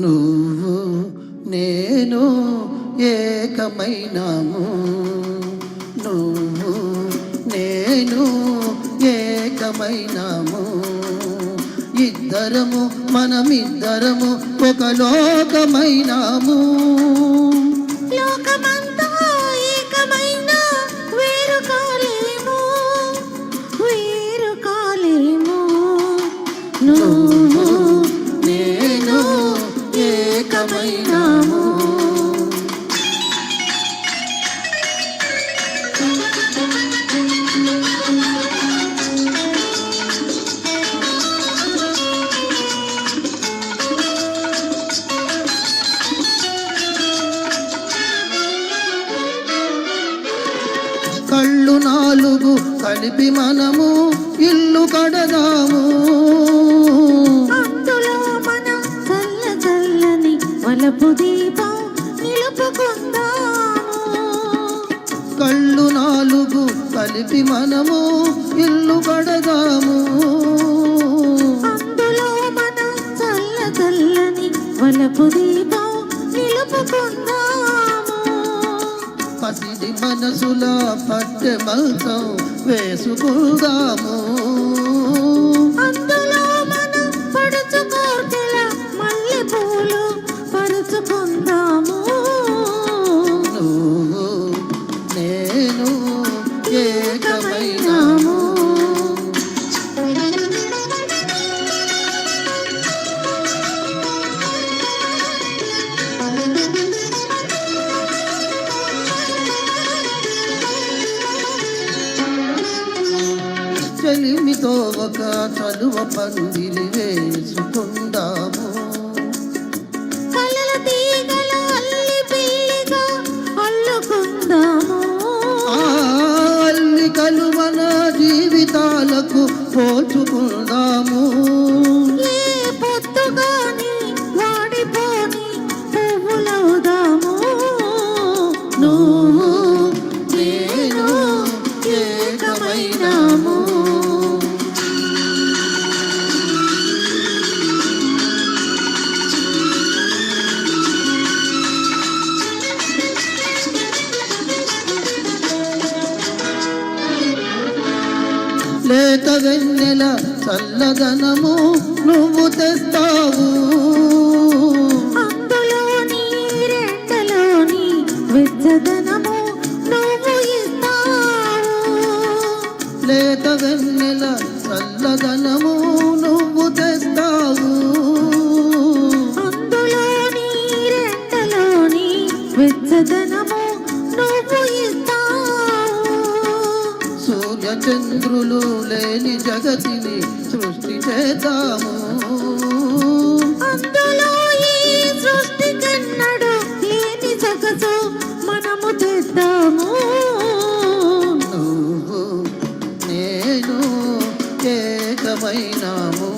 నువ్వు నేను ఏకమైనాము, నువ్వు నేను ఏకమైనాము, ఇద్దరము మనమిద్దరము ఒక లోకమైనాము. లోకమంతా ఏకమైన వేరు కాలేము, వేరు కాలేము. నువ్వు నేను ఏకమైనాము. కళ్ళు నాలుగు కలిపి మనము ఇల్లు కడదాము, అందులో మన చల్ల చల్లని వలపు దీపం నిలుపుకుందాము. కళ్ళు నాలుగు కలిపి మనము ఇల్లు కడదాము, అందులో మన చల్ల చల్లని వలపు దీపం నిలుపుకుందాము. పసిడి మనసుల పట్టె మంచం వేసుకుందాము, అందులో మన పడుచుకోర్కెల మల్లె పూలు పరుచుకుందాము. నువ్వు నేను ఏకమైనాము. చెలిమితో ఒక చలువ పందిలి వేసుకుందాము, కలల తీగల అల్లి పిల్లిగా అల్లుకుందాము. ఆ అల్లికలు మన జీవితాలకు పోల్చుకుందాము. ఏ పొద్దుగాని వాడిపోని పువ్వులవుదాము. నువ్వు నేను ఏకమైనాము. లేత వెన్నెల చల్లదనము నువ్వు తెస్తావు, అందులోని రెండలోని వెచ్చదనము నువ్వు ఇస్తావు. లేత వెన్నెల చల్లదనము నువ్వు తెస్తావు, అందులోని రెండలోని వెచ్చదనము నువ్వు ఇస్తావు. సూర్య చంద్రులు లేని జగతిని సృష్టి చేద్దాము, అందులో ఈ సృష్టి కన్నడు లేని జగసు మనము తెద్దాము. నువ్వు నేను ఏకమైనాము,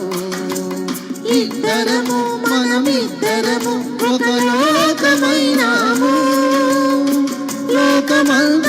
ఇద్దరము మనమిద్దరము ఒక లోకమైనాము. లోకమంత